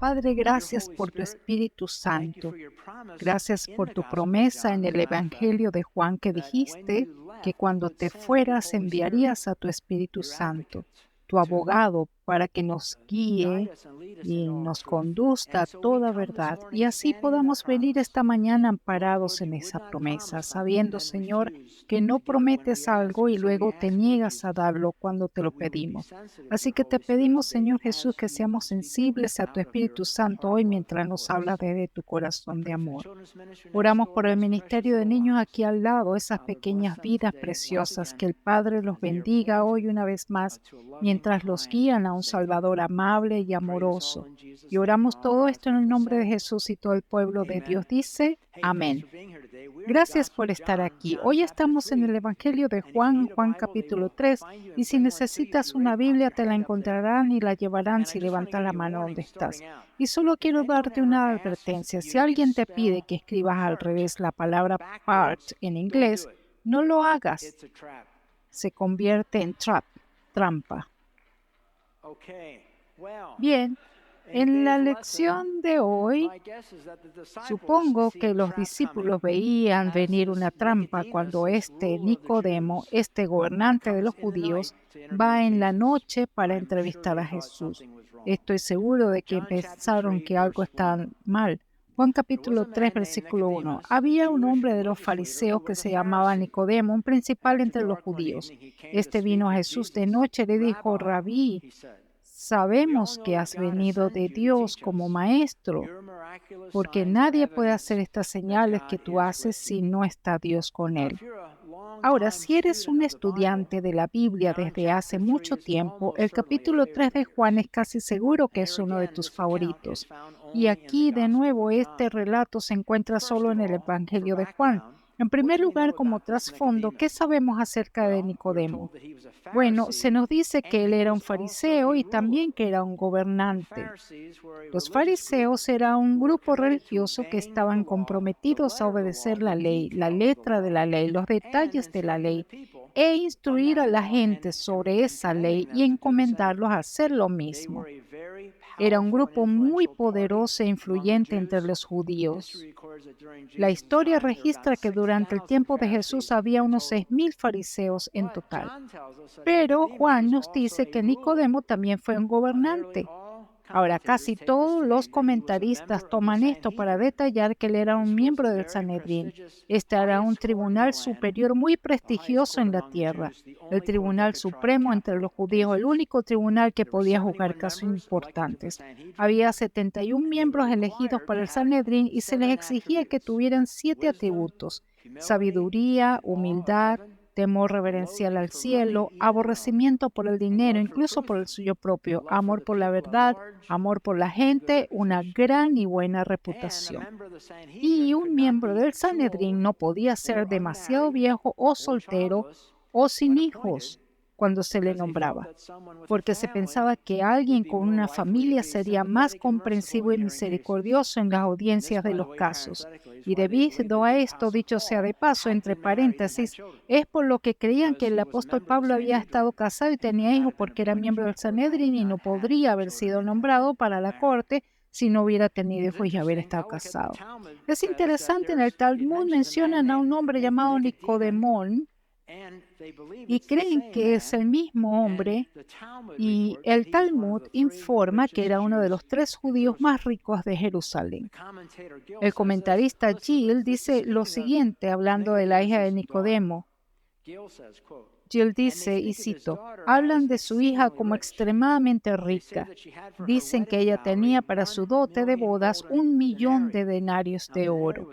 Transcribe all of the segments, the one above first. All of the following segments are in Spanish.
Padre, gracias por tu Espíritu Santo. Gracias por tu promesa en el Evangelio de Juan que dijiste que cuando te fueras enviarías a tu Espíritu Santo, tu abogado, para que nos guíe y nos conduzca a toda verdad. Y así podamos venir esta mañana amparados en esa promesa, sabiendo, Señor, que no prometes algo y luego te niegas a darlo cuando te lo pedimos. Así que te pedimos, Señor Jesús, que seamos sensibles a tu Espíritu Santo hoy mientras nos habla desde tu corazón de amor. Oramos por el ministerio de niños aquí al lado, esas pequeñas vidas preciosas, que el Padre los bendiga hoy una vez más, mientras los guían a un Salvador amable y amoroso. Y oramos todo esto en el nombre de Jesús, y todo el pueblo de Dios dice, amén. Gracias por estar aquí. Hoy estamos en el Evangelio de Juan, Juan capítulo 3, y si necesitas una Biblia te la encontrarán y la llevarán si levantas la mano donde estás. Y solo quiero darte una advertencia. Si alguien te pide que escribas al revés la palabra part en inglés, no lo hagas. Se convierte en trampa. Bien. En la lección de hoy, supongo que los discípulos veían venir una trampa cuando Nicodemo, gobernante de los judíos, va en la noche para entrevistar a Jesús. Estoy seguro de que pensaron que algo estaba mal. Juan capítulo 3, versículo 1. Había un hombre de los fariseos que se llamaba Nicodemo, un principal entre los judíos. Vino a Jesús de noche y le dijo, Rabí, sabemos que has venido de Dios como maestro, porque nadie puede hacer estas señales que tú haces si no está Dios con él. Ahora, si eres un estudiante de la Biblia desde hace mucho tiempo, el capítulo 3 de Juan es casi seguro que es uno de tus favoritos. Y aquí, de nuevo, este relato se encuentra solo en el Evangelio de Juan. En primer lugar, como trasfondo, ¿qué sabemos acerca de Nicodemo? Bueno, se nos dice que él era un fariseo y también que era un gobernante. Los fariseos era un grupo religioso que estaban comprometidos a obedecer la ley, la letra de la ley, los detalles de la ley, e instruir a la gente sobre esa ley y encomendarlos a hacer lo mismo. Era un grupo muy poderoso e influyente entre los judíos. La historia registra que durante el tiempo de Jesús había unos 6,000 fariseos en total. Pero Juan nos dice que Nicodemo también fue un gobernante. Ahora, casi todos los comentaristas toman esto para detallar que él era un miembro del Sanedrín. Este era un tribunal superior muy prestigioso en la tierra, el Tribunal Supremo entre los judíos, el único tribunal que podía juzgar casos importantes. Había 71 miembros elegidos para el Sanedrín y se les exigía que tuvieran 7 atributos: sabiduría, humildad, temor reverencial al cielo, aborrecimiento por el dinero, incluso por el suyo propio, amor por la verdad, amor por la gente, una gran y buena reputación. Y un miembro del Sanedrín no podía ser demasiado viejo o soltero o sin hijos cuando se le nombraba, porque se pensaba que alguien con una familia sería más comprensivo y misericordioso en las audiencias de los casos. Y debido a esto, dicho sea de paso, entre paréntesis, es por lo que creían que el apóstol Pablo había estado casado y tenía hijos porque era miembro del Sanedrín y no podría haber sido nombrado para la corte si no hubiera tenido hijos y haber estado casado. Es interesante, en el Talmud mencionan a un hombre llamado Nicodemón, y creen que es el mismo hombre, y el Talmud informa que era uno de los 3 judíos más ricos de Jerusalén. El comentarista Gill dice lo siguiente hablando de la hija de Nicodemo. Gill dice, y cito, hablan de su hija como extremadamente rica. Dicen que ella tenía para su dote de bodas 1,000,000 de denarios de oro.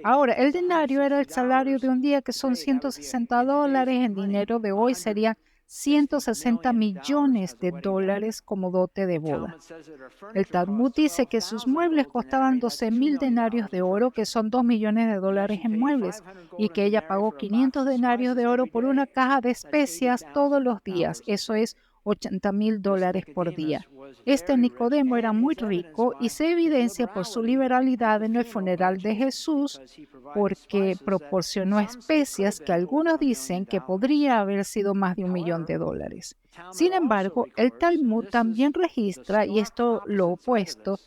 Ahora, el denario era el salario de un día, que son $160. En dinero de hoy serían 160 millones de dólares como dote de boda. El Talmud dice que sus muebles costaban 12,000 denarios de oro, que son 2 millones de dólares en muebles, y que ella pagó 500 denarios de oro por una caja de especias todos los días. Eso es $80,000 por día. Nicodemo era muy rico y se evidencia por su liberalidad en el funeral de Jesús, porque proporcionó especias que algunos dicen que podría haber sido más de $1,000,000. Sin embargo, el Talmud también registra, y esto lo opuesto,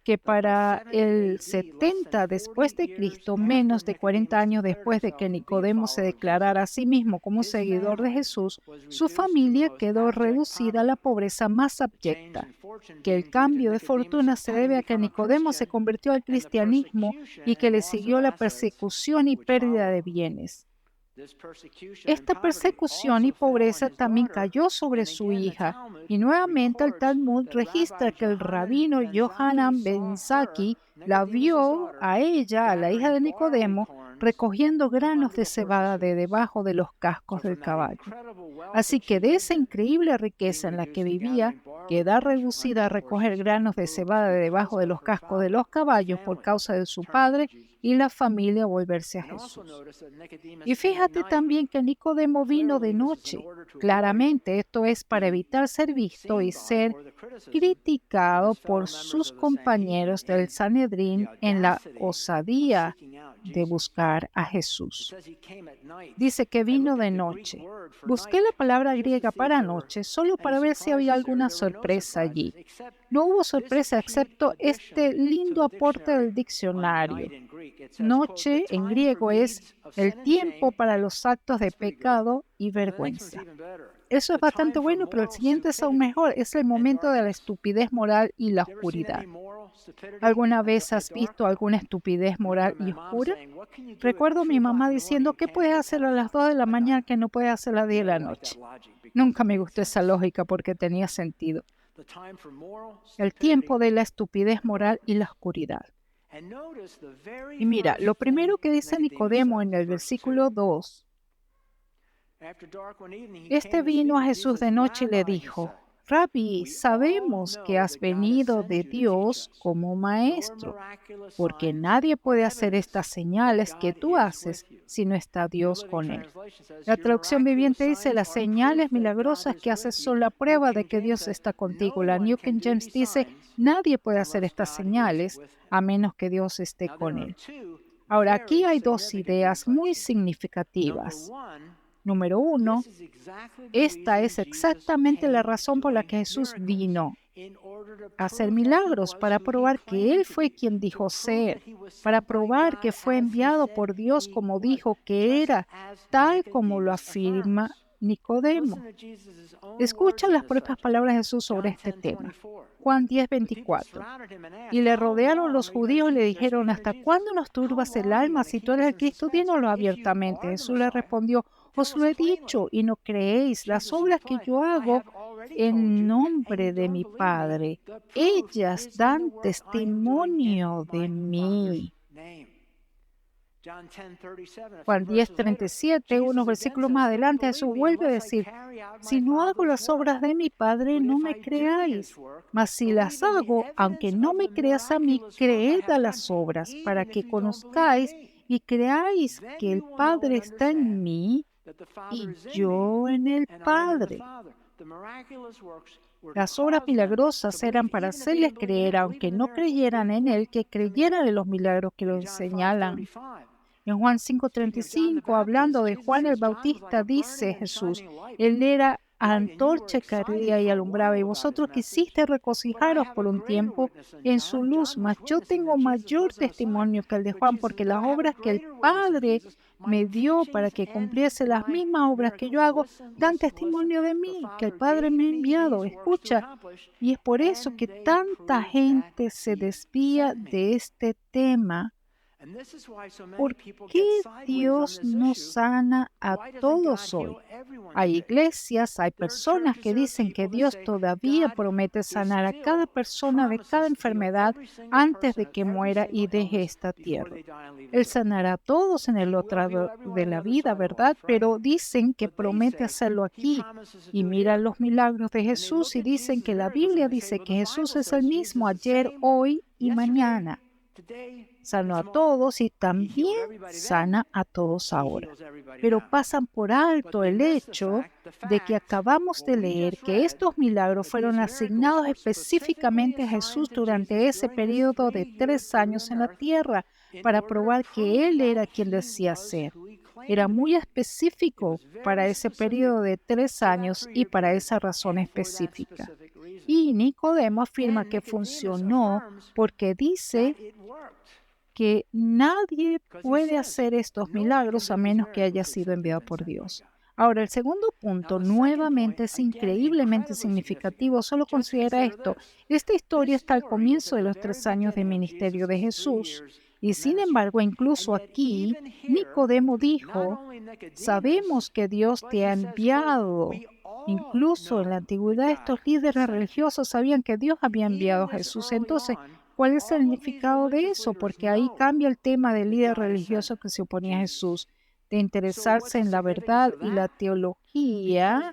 que para el 70 después de Cristo, menos de 40 años después de que Nicodemo se declarara a sí mismo como seguidor de Jesús, su familia quedó reducida a la pobreza más abyecta. Que el cambio de fortuna se debe a que Nicodemo se convirtió al cristianismo y que le siguió la persecución y pérdida de bienes. Esta persecución y pobreza también cayó sobre su hija, y nuevamente el Talmud registra que el rabino Yohanan ben Zakkai la vio a ella, a la hija de Nicodemo, recogiendo granos de cebada de debajo de los cascos del caballo. Así que de esa increíble riqueza en la que vivía, queda reducida a recoger granos de cebada de debajo de los cascos de los caballos por causa de su padre y la familia volverse a Jesús. Y fíjate también que Nicodemo vino de noche. Claramente esto es para evitar ser visto y ser criticado por sus compañeros del Sanedrín en la osadía de buscar a Jesús. Dice que vino de noche. Busqué la palabra griega para noche solo para ver si había alguna sorpresa allí. No hubo sorpresa excepto este lindo aporte del diccionario. Noche en griego es el tiempo para los actos de pecado y vergüenza. Eso es bastante bueno, pero el siguiente es aún mejor. Es el momento de la estupidez moral y la oscuridad. ¿Alguna vez has visto alguna estupidez moral y oscura? Recuerdo a mi mamá diciendo, ¿qué puedes hacer a las 2 de la mañana que no puedes hacer a las 10 de la noche? Nunca me gustó esa lógica porque tenía sentido. El tiempo de la estupidez moral y la oscuridad. Y mira, lo primero que dice Nicodemo en el versículo 2, este vino a Jesús de noche y le dijo, Rabí, sabemos que has venido de Dios como maestro, porque nadie puede hacer estas señales que tú haces si no está Dios con él. La traducción viviente dice, las señales milagrosas que haces son la prueba de que Dios está contigo. La New King James dice, nadie puede hacer estas señales a menos que Dios esté con él. Ahora, aquí hay dos ideas muy significativas. Número uno, esta es exactamente la razón por la que Jesús vino a hacer milagros, para probar que Él fue quien dijo ser, para probar que fue enviado por Dios como dijo que era, tal como lo afirma Nicodemo. Escucha las propias palabras de Jesús sobre este tema. Juan 10:24. Y le rodearon los judíos y le dijeron, ¿hasta cuándo nos turbas el alma? Si tú eres el Cristo, dínoslo abiertamente. Jesús le respondió, os lo he dicho y no creéis. Las obras que yo hago en nombre de mi Padre, ellas dan testimonio de mí. Juan 10:37, unos versículos más adelante, Jesús vuelve a decir, si no hago las obras de mi Padre, no me creáis. Mas si las hago, aunque no me creas a mí, creed a las obras, para que conozcáis y creáis que el Padre está en mí y yo en el Padre. Las obras milagrosas eran para hacerles creer, aunque no creyeran en Él, que creyeran en los milagros que los señalan. En Juan 5:35, hablando de Juan el Bautista, dice Jesús, Él era antorcha que ardía y alumbraba, y vosotros quisiste regocijaros por un tiempo en su luz, mas yo tengo mayor testimonio que el de Juan, porque las obras que el Padre me dio para que cumpliese las mismas obras que yo hago, dan testimonio de mí, que el Padre me ha enviado. Escucha, y es por eso que tanta gente se desvía de este tema. ¿Por qué Dios no sana a todos hoy? Hay iglesias, hay personas que dicen que Dios todavía promete sanar a cada persona de cada enfermedad antes de que muera y deje esta tierra. Él sanará a todos en el otro lado de la vida, ¿verdad? Pero dicen que promete hacerlo aquí. Y miran los milagros de Jesús y dicen que la Biblia dice que Jesús es el mismo ayer, hoy y mañana. Sanó a todos y también sana a todos ahora. Pero pasan por alto el hecho de que acabamos de leer que estos milagros fueron asignados específicamente a Jesús durante ese periodo de 3 años en la tierra para probar que Él era quien decía ser. Era muy específico para ese periodo de 3 años y para esa razón específica. Y Nicodemo afirma que funcionó porque dice que nadie puede hacer estos milagros a menos que haya sido enviado por Dios. Ahora, el segundo punto nuevamente es increíblemente significativo. Solo considera esto. Esta historia está al comienzo de los 3 años de ministerio de Jesús. Y sin embargo, incluso aquí, Nicodemo dijo, sabemos que Dios te ha enviado. Incluso en la antigüedad, estos líderes religiosos sabían que Dios había enviado a Jesús. Entonces, ¿cuál es el significado de eso? Porque ahí cambia el tema del líder religioso que se oponía a Jesús, de interesarse en la verdad y la teología,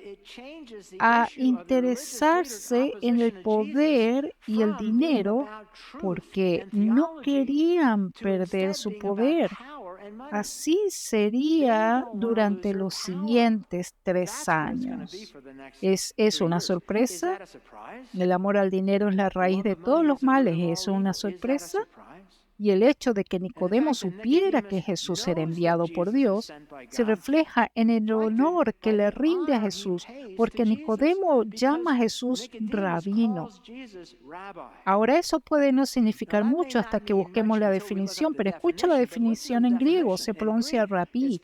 a interesarse en el poder y el dinero, porque no querían perder su poder. Así sería durante los siguientes 3 años. ¿Es una sorpresa? El amor al dinero es la raíz de todos los males. ¿Es una sorpresa? Y el hecho de que Nicodemo supiera que Jesús era enviado por Dios se refleja en el honor que le rinde a Jesús, porque Nicodemo llama a Jesús rabino. Ahora eso puede no significar mucho hasta que busquemos la definición, pero escucha la definición en griego, se pronuncia rabí,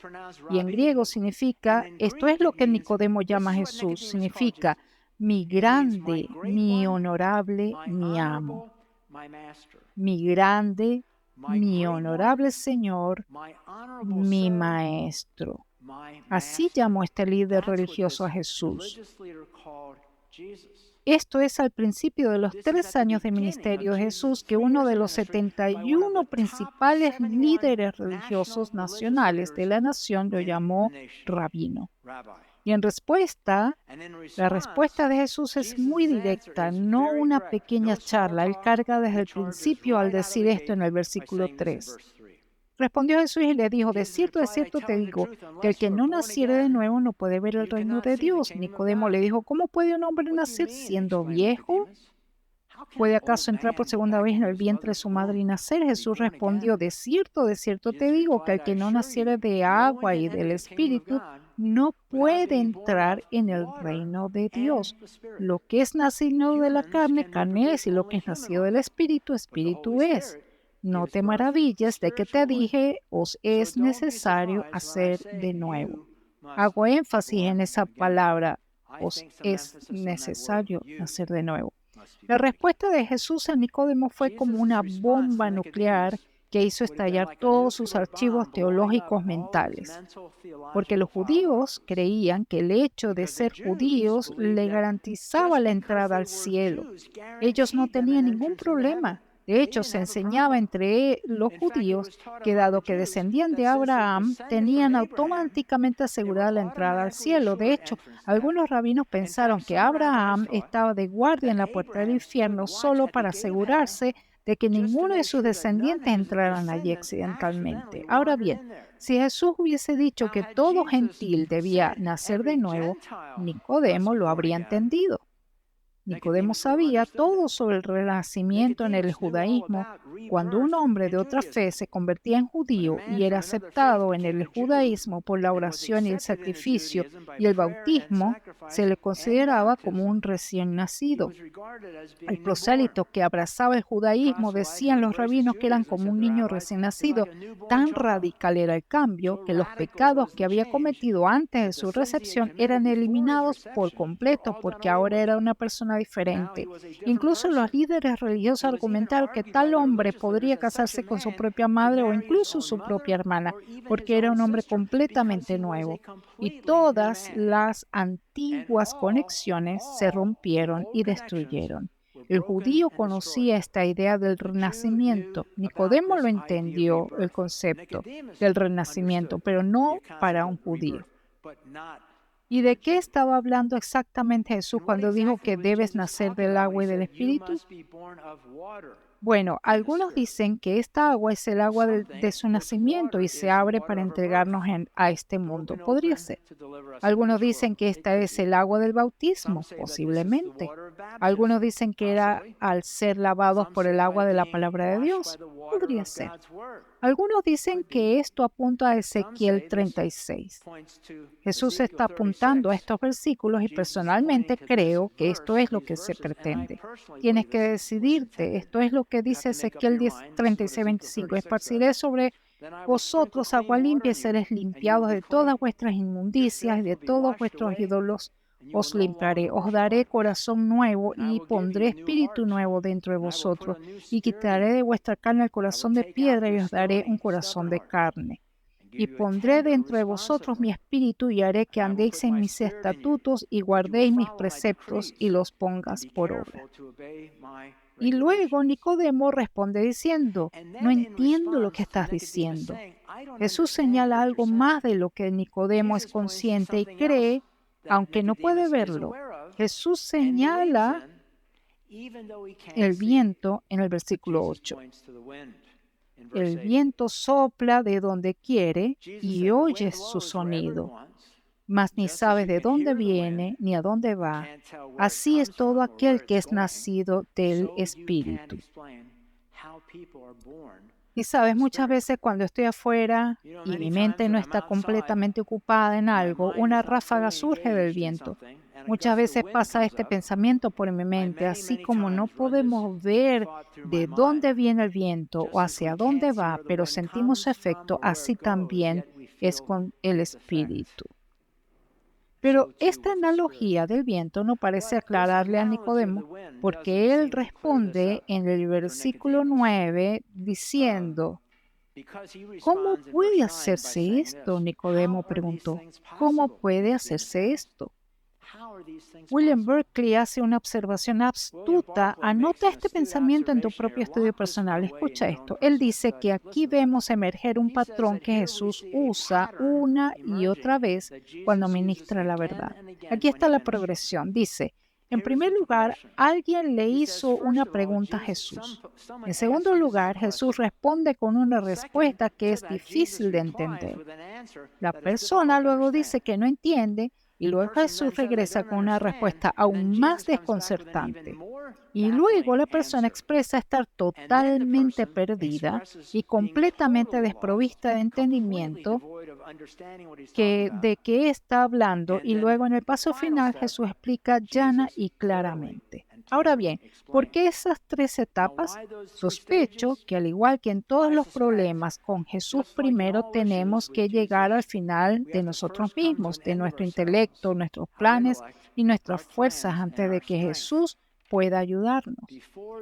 y en griego significa, esto es lo que Nicodemo llama a Jesús, significa mi grande, mi honorable, mi amo. Mi grande, mi honorable Señor, mi Maestro. Así llamó este líder religioso a Jesús. Esto es al principio de los 3 años de ministerio de Jesús que uno de los 71 principales líderes religiosos nacionales de la nación lo llamó rabino. Y la respuesta de Jesús es muy directa, no una pequeña charla. Él carga desde el principio al decir esto en el versículo 3. Respondió Jesús y le dijo, de cierto te digo, que el que no naciere de nuevo no puede ver el reino de Dios. Nicodemo le dijo, ¿cómo puede un hombre nacer siendo viejo? ¿Puede acaso entrar por segunda vez en el vientre de su madre y nacer? Jesús respondió, de cierto te digo, que el que no naciere de agua y del Espíritu no puede entrar en el reino de Dios. Lo que es nacido de la carne, carne es, y lo que es nacido del Espíritu, Espíritu es. No te maravilles de que te dije, os es necesario hacer de nuevo. Hago énfasis en esa palabra, os es necesario hacer de nuevo. La respuesta de Jesús a Nicodemo fue como una bomba nuclear que hizo estallar todos sus archivos teológicos mentales, porque los judíos creían que el hecho de ser judíos le garantizaba la entrada al cielo. Ellos no tenían ningún problema. De hecho, se enseñaba entre los judíos que dado que descendían de Abraham, tenían automáticamente asegurada la entrada al cielo. De hecho, algunos rabinos pensaron que Abraham estaba de guardia en la puerta del infierno solo para asegurarse de que ninguno de sus descendientes entraran allí accidentalmente. Ahora bien, si Jesús hubiese dicho que todo gentil debía nacer de nuevo, Nicodemo lo habría entendido. Nicodemo sabía todo sobre el renacimiento en el judaísmo. Cuando un hombre de otra fe se convertía en judío y era aceptado en el judaísmo por la oración y el sacrificio y el bautismo, se le consideraba como un recién nacido. El prosélito que abrazaba el judaísmo, decían los rabinos, que eran como un niño recién nacido. Tan radical era el cambio que los pecados que había cometido antes de su recepción eran eliminados por completo porque ahora era una persona diferente. Incluso los líderes religiosos argumentaron que tal hombre podría casarse con su propia madre o incluso su propia hermana porque era un hombre completamente nuevo. Y todas las antiguas conexiones se rompieron y destruyeron. El judío conocía esta idea del renacimiento. Nicodemo lo entendió, el concepto del renacimiento, pero no para un judío. ¿Y de qué estaba hablando exactamente Jesús cuando dijo que debes nacer del agua y del Espíritu? Bueno, algunos dicen que esta agua es el agua de su nacimiento y se abre para entregarnos a este mundo. Podría ser. Algunos dicen que esta es el agua del bautismo, posiblemente. Algunos dicen que era al ser lavados por el agua de la palabra de Dios. Podría ser. Algunos dicen que esto apunta a Ezequiel 36. Jesús está apuntando a estos versículos y personalmente creo que esto es lo que se pretende. Tienes que decidirte. Esto es lo que dice Ezequiel 36, 25. Esparciré sobre vosotros agua limpia y seréis limpiados de todas vuestras inmundicias y de todos vuestros ídolos os limpiaré. Os daré corazón nuevo y pondré espíritu nuevo dentro de vosotros y quitaré de vuestra carne el corazón de piedra y os daré un corazón de carne. Y pondré dentro de vosotros mi espíritu y haré que andéis en mis estatutos y guardéis mis preceptos y los pongas por obra. Y luego Nicodemo responde diciendo, no entiendo lo que estás diciendo. Jesús señala algo más de lo que Nicodemo es consciente y cree, aunque no puede verlo. Jesús señala el viento en el versículo 8. El viento sopla de donde quiere y oyes su sonido, mas ni sabes de dónde viene ni a dónde va. Así es todo aquel que es nacido del Espíritu. Y sabes, muchas veces cuando estoy afuera y mi mente no está completamente ocupada en algo, una ráfaga surge del viento. Muchas veces pasa este pensamiento por mi mente, así como no podemos ver de dónde viene el viento o hacia dónde va, pero sentimos su efecto, así también es con el Espíritu. Pero esta analogía del viento no parece aclararle a Nicodemo, porque él responde en el versículo 9 diciendo, ¿cómo puede hacerse esto? Nicodemo preguntó. ¿Cómo puede hacerse esto? William Berkeley hace una observación astuta. Anota este pensamiento en tu propio estudio personal. Escucha esto. Él dice que aquí vemos emerger un patrón que Jesús usa una y otra vez cuando ministra la verdad. Aquí está la progresión. Dice, en primer lugar, alguien le hizo una pregunta a Jesús. En segundo lugar, Jesús responde con una respuesta que es difícil de entender. La persona luego dice que no entiende y luego Jesús regresa con una respuesta aún más desconcertante. Y luego la persona expresa estar totalmente perdida y completamente desprovista de entendimiento de qué está hablando. Y luego en el paso final Jesús explica llana y claramente. Ahora bien, ¿por qué esas tres etapas? Sospecho que al igual que en todos los problemas, con Jesús primero tenemos que llegar al final de nosotros mismos, de nuestro intelecto, nuestros planes y nuestras fuerzas antes de que Jesús pueda ayudarnos.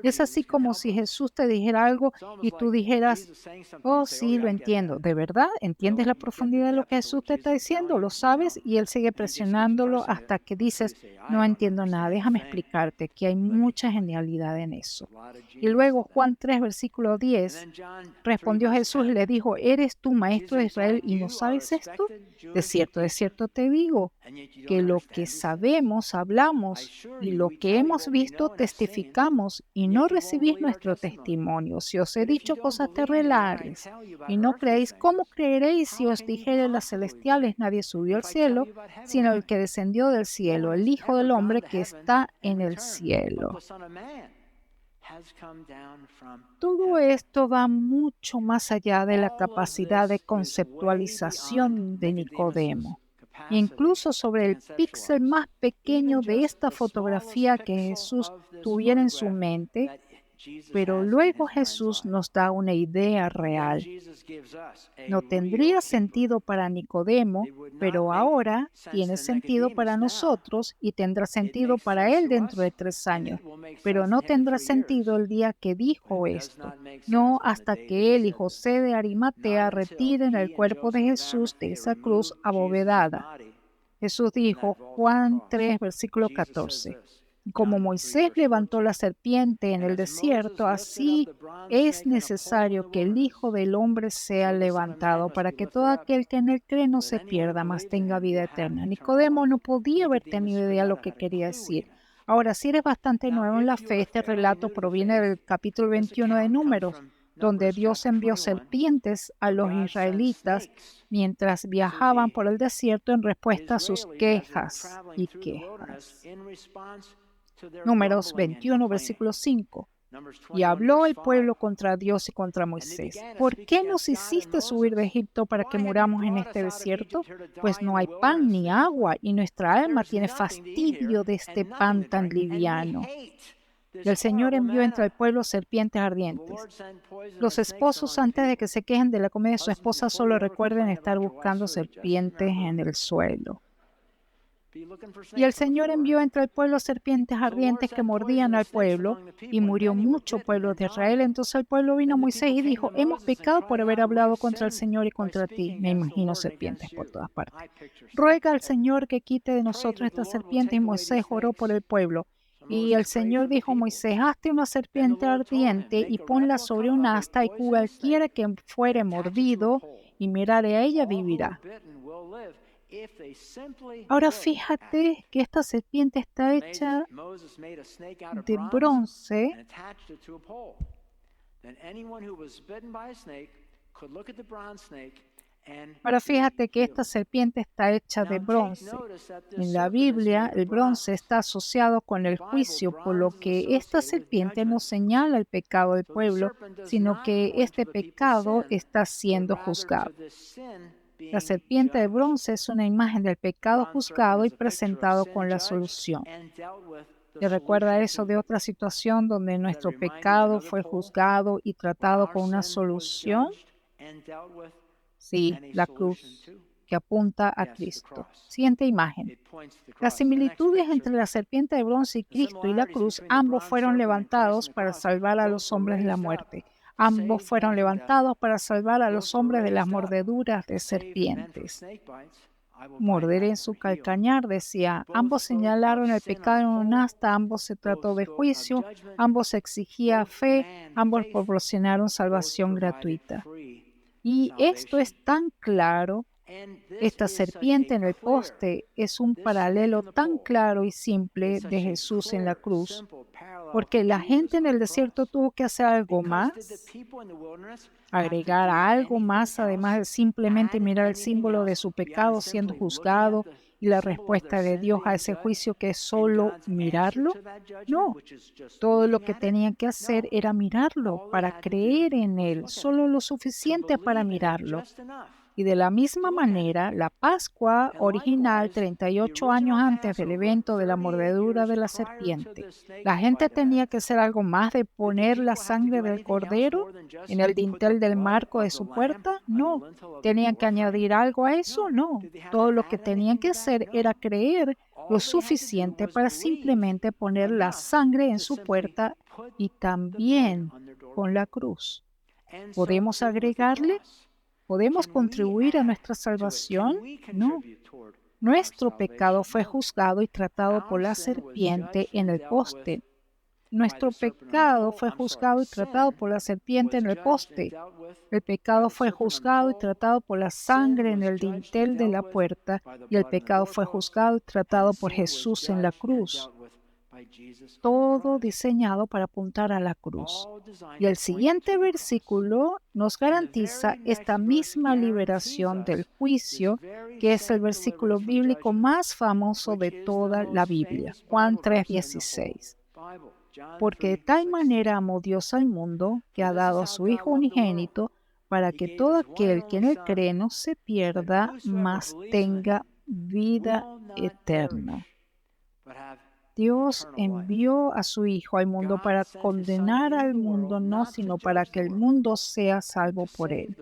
Es así como si Jesús te dijera algo y tú dijeras, oh, sí, lo entiendo. ¿De verdad? ¿Entiendes la profundidad de lo que Jesús te está diciendo? ¿Lo sabes? Y Él sigue presionándolo hasta que dices, no entiendo nada, déjame explicarte que hay mucha genialidad en eso. Y luego Juan 3, versículo 10, respondió Jesús y le dijo, ¿eres tú maestro de Israel y no sabes esto? De cierto te digo, que lo que sabemos hablamos y lo que hemos visto testificamos y no recibís nuestro testimonio. Si os he dicho cosas terribles y no creéis, ¿cómo creeréis si os dijere las celestiales? Nadie subió al cielo, sino el que descendió del cielo, el Hijo del Hombre que está en el cielo. Todo esto va mucho más allá de la capacidad de conceptualización de Nicodemo. Incluso sobre el píxel más pequeño de esta fotografía que Jesús tuviera en su mente, pero luego Jesús nos da una idea real. No tendría sentido para Nicodemo, pero ahora tiene sentido para nosotros y tendrá sentido para él dentro de 3 años, pero no tendrá sentido el día que dijo esto, no hasta que él y José de Arimatea retiren el cuerpo de Jesús de esa cruz abovedada. Jesús dijo, Juan 3, versículo 14. Como Moisés levantó la serpiente en el desierto, así es necesario que el Hijo del Hombre sea levantado para que todo aquel que en él cree no se pierda, mas tenga vida eterna. Nicodemo no podía haber tenido idea de lo que quería decir. Ahora, si eres bastante nuevo en la fe, este relato proviene del capítulo 21 de Números, donde Dios envió serpientes a los israelitas mientras viajaban por el desierto en respuesta a sus quejas y quejas. Números 21, versículo 5. Y habló el pueblo contra Dios y contra Moisés. ¿Por qué nos hiciste subir de Egipto para que muramos en este desierto? Pues no hay pan ni agua, y nuestra alma tiene fastidio de este pan tan liviano. Y el Señor envió entre el pueblo serpientes ardientes. Los esposos, antes de que se quejen de la comida de su esposa, solo recuerden estar buscando serpientes en el suelo. Y el Señor envió entre el pueblo serpientes ardientes que mordían al pueblo, y murió mucho pueblo de Israel. Entonces el pueblo vino a Moisés y dijo: hemos pecado por haber hablado contra el Señor y contra ti. Me imagino serpientes por todas partes. Ruega al Señor que quite de nosotros esta serpiente. Y Moisés oró por el pueblo. Y el Señor dijo a Moisés: hazte una serpiente ardiente y ponla sobre un asta, y cualquiera que fuere mordido y mirare a ella vivirá. Ahora fíjate que esta serpiente está hecha de bronce. Ahora fíjate que esta serpiente está hecha de bronce. En la Biblia, el bronce está asociado con el juicio, por lo que esta serpiente no señala el pecado del pueblo, sino que este pecado está siendo juzgado. La serpiente de bronce es una imagen del pecado juzgado y presentado con la solución. ¿Te recuerda eso de otra situación donde nuestro pecado fue juzgado y tratado con una solución? Sí, la cruz, que apunta a Cristo. Siguiente imagen. Las similitudes entre la serpiente de bronce y Cristo y la cruz, ambos fueron levantados para salvar a los hombres de la muerte. Ambos fueron levantados para salvar a los hombres de las mordeduras de serpientes. Morder en su calcañar, decía. Ambos señalaron el pecado en un asta, ambos se trató de juicio, ambos exigía fe, ambos proporcionaron salvación gratuita. Y esto es tan claro. Esta serpiente en el poste es un paralelo tan claro y simple de Jesús en la cruz, porque la gente en el desierto tuvo que hacer algo más, agregar algo más, además de simplemente mirar el símbolo de su pecado siendo juzgado y la respuesta de Dios a ese juicio, que es solo mirarlo. No, todo lo que tenían que hacer era mirarlo para creer en Él, solo lo suficiente para mirarlo. Y de la misma manera, la Pascua original, 38 años antes del evento de la mordedura de la serpiente, la gente tenía que hacer algo más de poner la sangre del cordero en el dintel del marco de su puerta. No. ¿Tenían que añadir algo a eso? No. Todo lo que tenían que hacer era creer lo suficiente para simplemente poner la sangre en su puerta, y también con la cruz. ¿Podemos agregarle? ¿Podemos contribuir a nuestra salvación? No. Nuestro pecado fue juzgado y tratado por la serpiente en el poste. Nuestro pecado fue juzgado y tratado por la serpiente en el poste. El pecado fue juzgado y tratado por la sangre en el dintel de la puerta, y el pecado fue juzgado y tratado por Jesús en la cruz. Todo diseñado para apuntar a la cruz. Y el siguiente versículo nos garantiza esta misma liberación del juicio, que es el versículo bíblico más famoso de toda la Biblia, Juan 3:16. Porque de tal manera amó Dios al mundo, que ha dado a su Hijo unigénito, para que todo aquel que en él cree no se pierda, mas tenga vida eterna. Dios envió a su Hijo al mundo para condenar al mundo, no, sino para que el mundo sea salvo por él.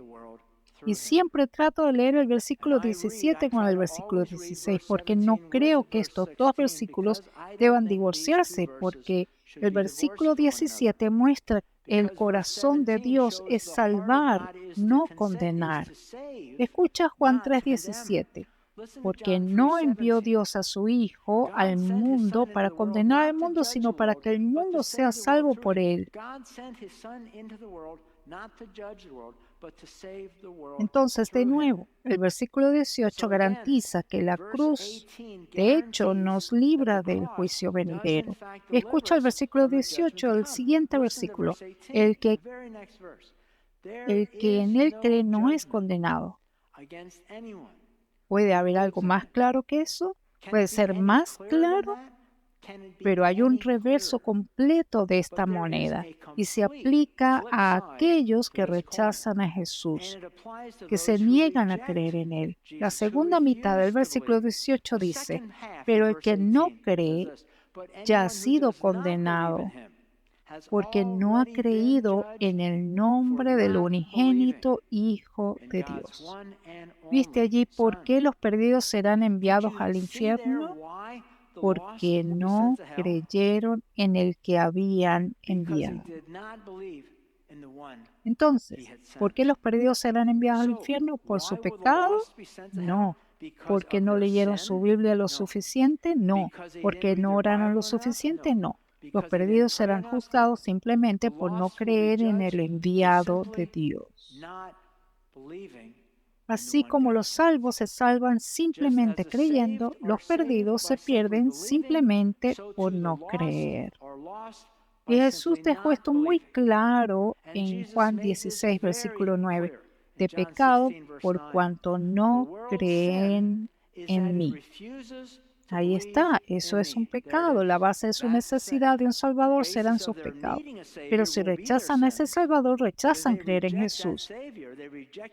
Y siempre trato de leer el versículo 17 con el versículo 16, porque no creo que estos dos versículos deban divorciarse, porque el versículo 17 muestra el corazón de Dios es salvar, no condenar. Escucha Juan 3:17. Porque no envió Dios a su Hijo al mundo para condenar al mundo, sino para que el mundo sea salvo por él. Entonces, de nuevo, el versículo 18 garantiza que la cruz, de hecho, nos libra del juicio venidero. Escucha el versículo 18, el siguiente versículo. El que en él cree no es condenado. ¿Puede haber algo más claro que eso? ¿Puede ser más claro? Pero hay un reverso completo de esta moneda y se aplica a aquellos que rechazan a Jesús, que se niegan a creer en Él. La segunda mitad del versículo 18 dice, pero el que no cree ya ha sido condenado porque no ha creído en el nombre del unigénito Hijo de Dios. ¿Viste allí por qué los perdidos serán enviados al infierno? Porque no creyeron en el que habían enviado. Entonces, ¿por qué los perdidos serán enviados al infierno? ¿Por su pecado? No. ¿Porque no leyeron su Biblia lo suficiente? No. ¿Porque no oraron lo suficiente? No. Los perdidos serán juzgados simplemente por no creer en el enviado de Dios. Así como los salvos se salvan simplemente creyendo, los perdidos se pierden simplemente por no creer. Y Jesús dejó esto muy claro en Juan 16, versículo 9, de pecado por cuanto no creen en mí. Ahí está, eso es un pecado. La base de su necesidad de un Salvador serán sus pecados. Pero si rechazan a ese Salvador, rechazan creer en Jesús.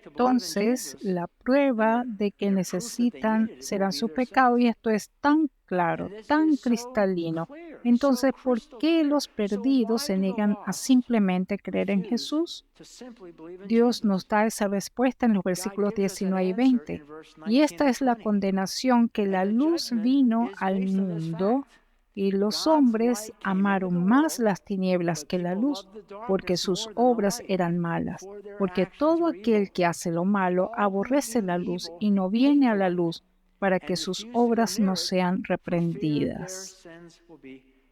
Entonces, la prueba de que necesitan serán sus pecados, y esto es tan claro, tan cristalino. Entonces, ¿por qué los perdidos se niegan a simplemente creer en Jesús? Dios nos da esa respuesta en los versículos 19 y 20. Y esta es la condenación, que la luz vino al mundo y los hombres amaron más las tinieblas que la luz, porque sus obras eran malas. Porque todo aquel que hace lo malo aborrece la luz y no viene a la luz, para que sus obras no sean reprendidas.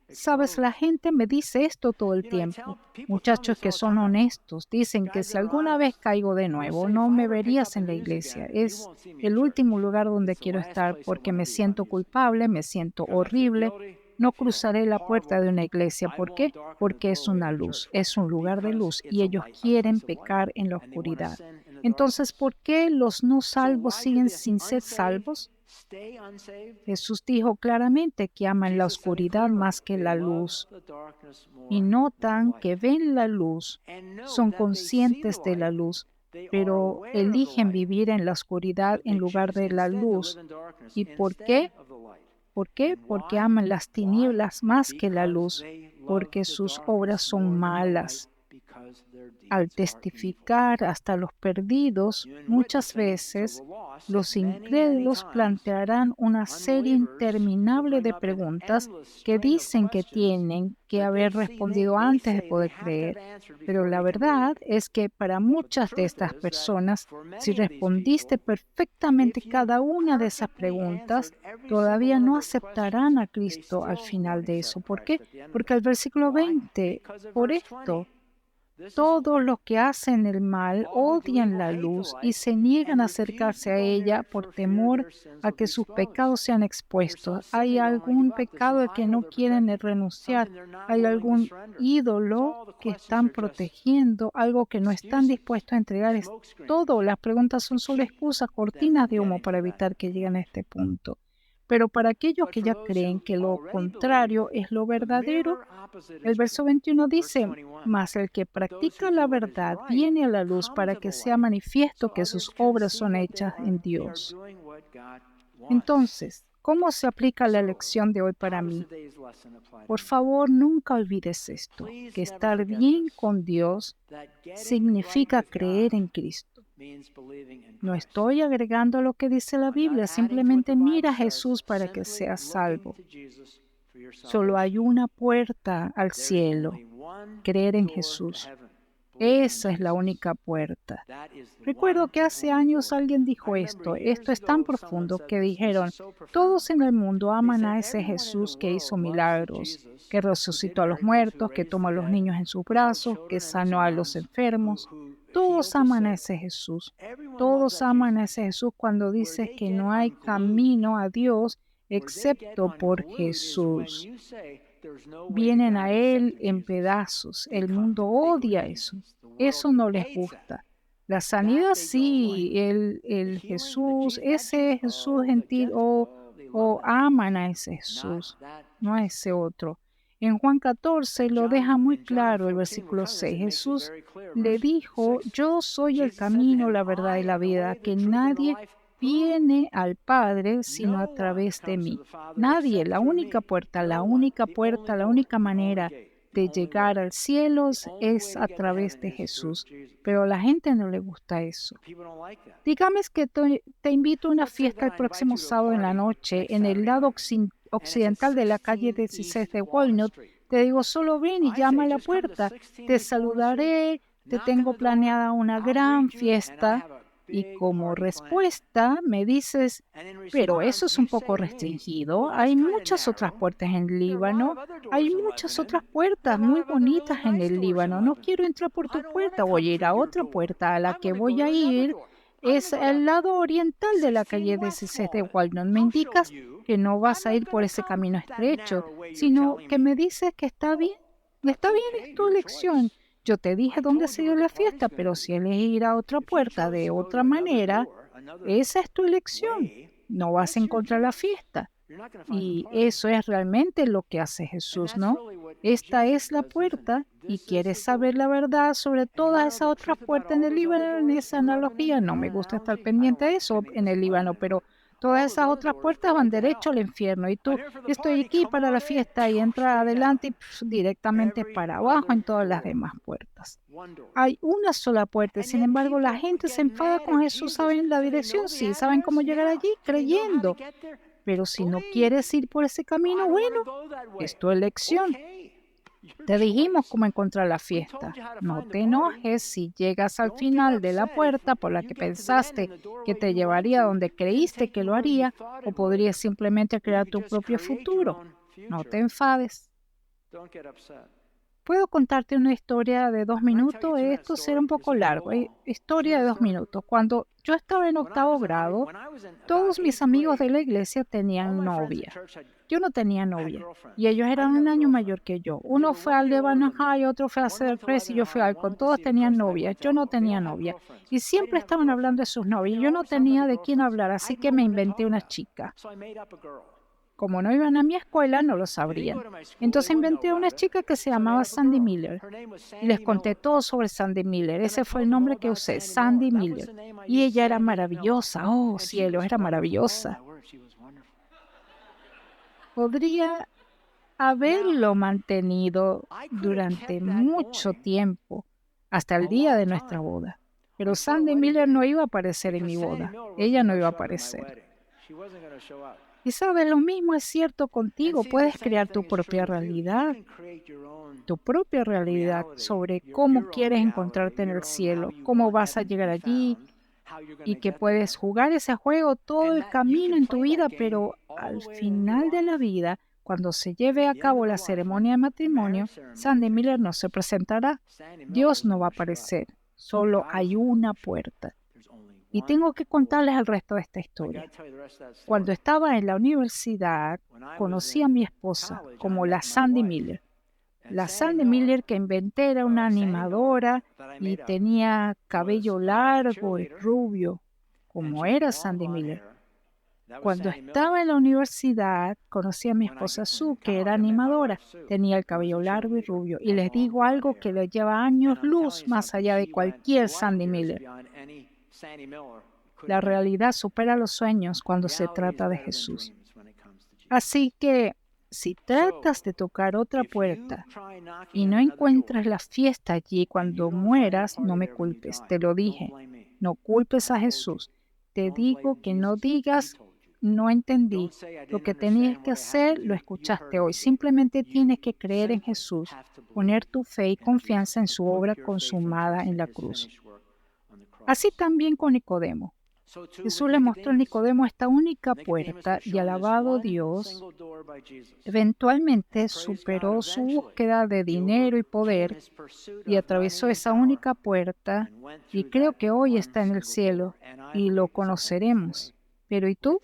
Sabes, la gente me dice esto todo el tiempo. Muchachos que son honestos dicen que si alguna vez caigo de nuevo, no me verías en la iglesia. Es el último lugar donde quiero estar porque me siento culpable, me siento horrible. No cruzaré la puerta de una iglesia. ¿Por qué? Porque es una luz, es un lugar de luz y ellos quieren pecar en la oscuridad. Entonces, ¿por qué los no salvos siguen sin ser salvos? Jesús dijo claramente que aman la oscuridad más que la luz y notan que ven la luz, son conscientes de la luz, pero eligen vivir en la oscuridad en lugar de la luz. ¿Y por qué? ¿Por qué? Porque aman las tinieblas más que la luz, porque sus obras son malas. Al testificar hasta los perdidos, muchas veces los incrédulos plantearán una serie interminable de preguntas que dicen que tienen que haber respondido antes de poder creer. Pero la verdad es que para muchas de estas personas, si respondiste perfectamente cada una de esas preguntas, todavía no aceptarán a Cristo al final de eso. ¿Por qué? Porque el versículo 20, por esto, todos los que hacen el mal odian la luz y se niegan a acercarse a ella por temor a que sus pecados sean expuestos. ¿Hay algún pecado al que no quieren renunciar? ¿Hay algún ídolo que están protegiendo? ¿Algo que no están dispuestos a entregar? Es todo. Las preguntas son solo excusas, cortinas de humo para evitar que lleguen a este punto. Pero para aquellos que ya creen que lo contrario es lo verdadero, el verso 21 dice, mas el que practica la verdad viene a la luz para que sea manifiesto que sus obras son hechas en Dios. Entonces, ¿cómo se aplica la lección de hoy para mí? Por favor, nunca olvides esto, que estar bien con Dios significa creer en Cristo. No estoy agregando lo que dice la Biblia, simplemente mira a Jesús para que seas salvo. Solo hay una puerta al cielo, creer en Jesús. Esa es la única puerta. Recuerdo que hace años alguien dijo esto. Esto es tan profundo que dijeron, todos en el mundo aman a ese Jesús que hizo milagros, que resucitó a los muertos, que tomó a los niños en sus brazos, que sanó a los enfermos. Todos aman a ese Jesús. Todos aman a ese Jesús cuando dice que no hay camino a Dios excepto por Jesús. Vienen a Él en pedazos. El mundo odia eso. Eso no les gusta. La sanidad sí, el Jesús, ese Jesús gentil o aman a ese Jesús, no a ese otro. En Juan 14 lo deja muy claro el versículo 6. Jesús le dijo, yo soy el camino, la verdad y la vida, que nadie viene al Padre sino a través de mí. Nadie, la única puerta, la única manera de llegar al cielo es a través de Jesús. Pero a la gente no le gusta eso. Dígame que te invito a una fiesta el próximo sábado en la noche en el lado occidental de la calle 16 de Walnut. Te digo, solo ven y llama a la puerta. Te saludaré, te tengo planeada una gran fiesta. Y como respuesta me dices, pero eso es un poco restringido. Hay muchas otras puertas en el Líbano. Hay muchas otras puertas muy bonitas en el Líbano. No quiero entrar por tu puerta. Voy a ir a otra puerta. A la que voy a ir es el lado oriental de la calle 16 de Walnut. Me indicas que no vas a ir por ese camino estrecho, sino que me dices que está bien. Está bien, es tu elección. Yo te dije dónde se dio la fiesta, pero si eliges ir a otra puerta de otra manera, esa es tu elección. No vas a encontrar la fiesta. Y eso es realmente lo que hace Jesús, ¿no? Esta es la puerta y quieres saber la verdad sobre todas esas otras puertas en el Líbano. En esa analogía, no me gusta estar pendiente de eso en el Líbano, pero todas esas otras puertas van derecho al infierno y tú, estoy aquí para la fiesta y entra adelante y directamente para abajo en todas las demás puertas. Hay una sola puerta, sin embargo la gente se enfada con Jesús, saben la dirección, sí, saben cómo llegar allí creyendo, pero si no quieres ir por ese camino, bueno, es tu elección. Te dijimos cómo encontrar la fiesta. No te enojes si llegas al final de la puerta por la que pensaste que te llevaría donde creíste que lo haría, o podrías simplemente crear tu propio futuro. No te enfades. Puedo contarte una historia de 2 minutos. Esto será un poco largo. Historia de 2 minutos. Cuando yo estaba en 8º grado, todos mis amigos de la iglesia tenían novia. Yo no tenía novia y ellos eran un año mayor que yo. Uno fue al Lebanon High, otro fue a Cedar Crest y yo fui al Con. Todos tenían novia. Yo no tenía novia. Y siempre estaban hablando de sus novias. Yo no tenía de quién hablar, así que me inventé una chica. Como no iban a mi escuela, no lo sabrían. Entonces inventé una chica que se llamaba Sandy Miller. Y les conté todo sobre Sandy Miller. Ese fue el nombre que usé, Sandy Miller. Y ella era maravillosa. Oh, cielo, era maravillosa. Podría haberlo mantenido durante mucho tiempo, hasta el día de nuestra boda. Pero Sandy Miller no iba a aparecer en mi boda. Ella no iba a aparecer. Y sabes, lo mismo es cierto contigo. Puedes crear tu propia realidad sobre cómo quieres encontrarte en el cielo, cómo vas a llegar allí y que puedes jugar ese juego todo el camino en tu vida, pero al final de la vida, cuando se lleve a cabo la ceremonia de matrimonio, Sandy Miller no se presentará. Dios no va a aparecer. Solo hay una puerta. Y tengo que contarles el resto de esta historia. Cuando estaba en la universidad, conocí a mi esposa como la Sandy Miller. La Sandy Miller que inventé era una animadora y tenía cabello largo y rubio, como era Sandy Miller. Cuando estaba en la universidad, conocí a mi esposa Sue, que era animadora. Tenía el cabello largo y rubio. Y les digo algo que le lleva años luz más allá de cualquier Sandy Miller. La realidad supera los sueños cuando se trata de Jesús. Así que, si tratas de tocar otra puerta y no encuentras la fiesta allí cuando mueras, no me culpes, te lo dije. No culpes a Jesús. Te digo que no digas no entendí. Lo que tenías que hacer, lo escuchaste hoy. Simplemente tienes que creer en Jesús, poner tu fe y confianza en su obra consumada en la cruz. Así también con Nicodemo. Jesús le mostró a Nicodemo esta única puerta y, alabado Dios, eventualmente superó su búsqueda de dinero y poder y atravesó esa única puerta, y creo que hoy está en el cielo y lo conoceremos. Pero ¿y tú?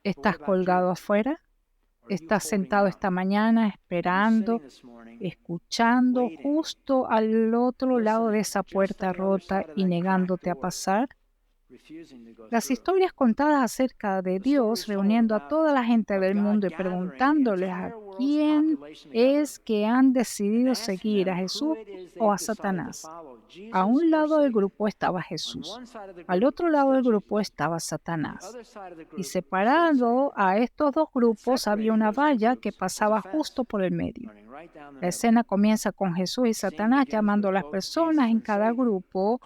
¿Estás colgado afuera? ¿Estás sentado esta mañana esperando, escuchando justo al otro lado de esa puerta rota y negándote a pasar? Las historias contadas acerca de Dios reuniendo a toda la gente del mundo y preguntándoles a quién es que han decidido seguir, a Jesús o a Satanás. A un lado del grupo estaba Jesús, al otro lado del grupo estaba Satanás. Y separado a estos dos grupos había una valla que pasaba justo por el medio. La escena comienza con Jesús y Satanás llamando a las personas en cada grupo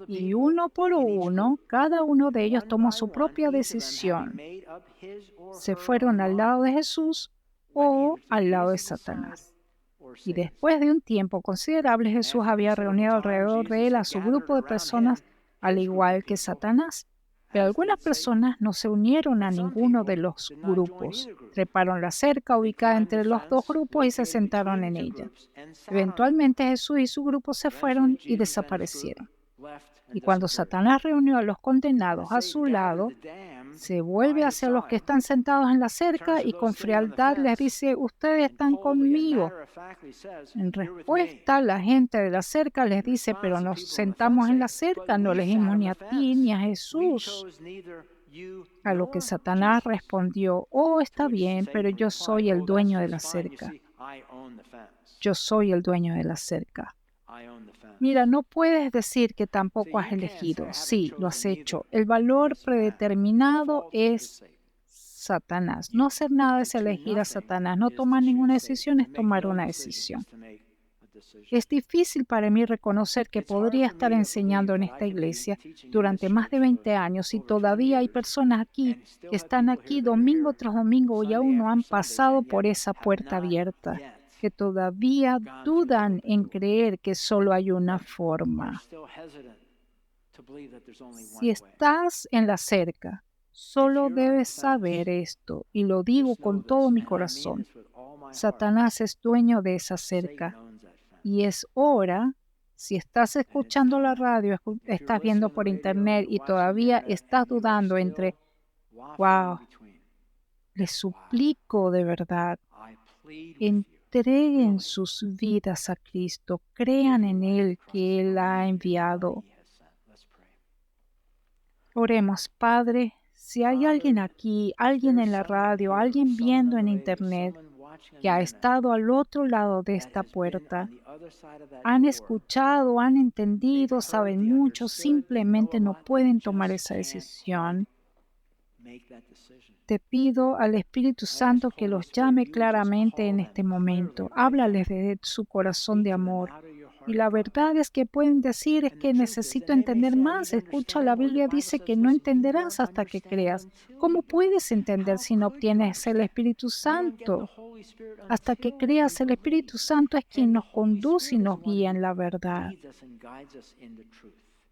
y uno por uno, cada uno de ellos tomó su propia decisión. Se fueron al lado de Jesús o al lado de Satanás. Y después de un tiempo considerable, Jesús había reunido alrededor de él a su grupo de personas, al igual que Satanás. Pero algunas personas no se unieron a ninguno de los grupos. Treparon la cerca ubicada entre los dos grupos y se sentaron en ella. Eventualmente Jesús y su grupo se fueron y desaparecieron. Y cuando Satanás reunió a los condenados a su lado, se vuelve hacia los que están sentados en la cerca y con frialdad les dice: ustedes están conmigo. En respuesta, la gente de la cerca les dice: pero nos sentamos en la cerca, no elegimos ni a ti ni a Jesús. A lo que Satanás respondió: oh, está bien, pero yo soy el dueño de la cerca. Yo soy el dueño de la cerca. Mira, no puedes decir que tampoco has elegido. Sí, lo has hecho. El valor predeterminado es Satanás. No hacer nada es elegir a Satanás. No tomar ninguna decisión es tomar una decisión. Es difícil para mí reconocer que podría estar enseñando en esta iglesia durante más de 20 años y todavía hay personas aquí que están aquí domingo tras domingo y aún no han pasado por esa puerta abierta, que todavía dudan en creer que solo hay una forma. Si estás en la cerca, solo debes saber esto, y lo digo con todo mi corazón. Satanás es dueño de esa cerca, y es hora, si estás escuchando la radio, estás viendo por internet y todavía estás dudando wow, les suplico de verdad, entreguen sus vidas a Cristo, crean en Él que Él ha enviado. Oremos, Padre, si hay alguien aquí, alguien en la radio, alguien viendo en internet que ha estado al otro lado de esta puerta, han escuchado, han entendido, saben mucho, simplemente no pueden tomar esa decisión. Te pido al Espíritu Santo que los llame claramente en este momento. Háblales de su corazón de amor. Y la verdad es que pueden decir: es que necesito entender más. Escucha, la Biblia dice que no entenderás hasta que creas. ¿Cómo puedes entender si no obtienes el Espíritu Santo? Hasta que creas, el Espíritu Santo es quien nos conduce y nos guía en la verdad.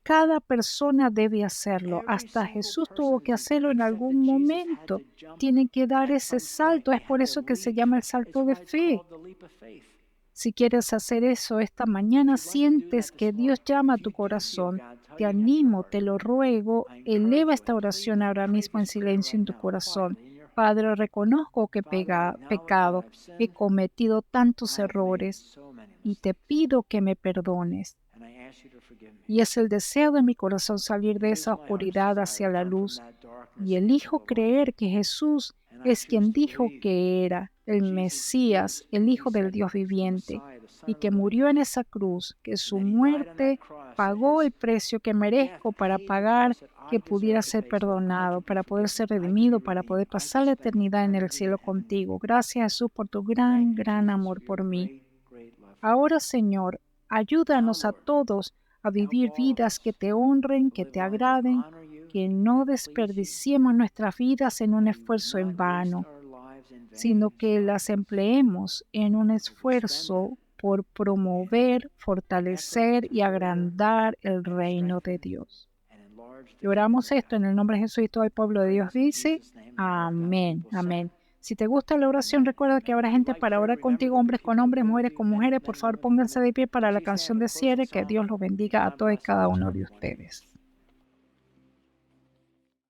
Cada persona debe hacerlo. Hasta Jesús tuvo que hacerlo en algún momento. Tienen que dar ese salto. Es por eso que se llama el salto de fe. Si quieres hacer eso esta mañana, sientes que Dios llama a tu corazón, te animo, te lo ruego, eleva esta oración ahora mismo en silencio en tu corazón. Padre, reconozco que he pecado, he cometido tantos errores y te pido que me perdones. Y es el deseo de mi corazón salir de esa oscuridad hacia la luz. Y elijo creer que Jesús es quien dijo que era el Mesías, el Hijo del Dios viviente, y que murió en esa cruz, que su muerte pagó el precio que merezco para pagar, que pudiera ser perdonado, para poder ser redimido, para poder pasar la eternidad en el cielo contigo. Gracias, Jesús, por tu gran, gran amor por mí. Ahora, Señor, ayúdanos a todos a vivir vidas que te honren, que te agraden, que no desperdiciemos nuestras vidas en un esfuerzo en vano, sino que las empleemos en un esfuerzo por promover, fortalecer y agrandar el reino de Dios. Y oramos esto en el nombre de Jesús y todo el pueblo de Dios dice, amén, amén. Si te gusta la oración, recuerda que habrá gente para orar contigo, hombres con hombres, mujeres con mujeres. Por favor, pónganse de pie para la canción de cierre. Que Dios los bendiga a todos y cada uno de ustedes.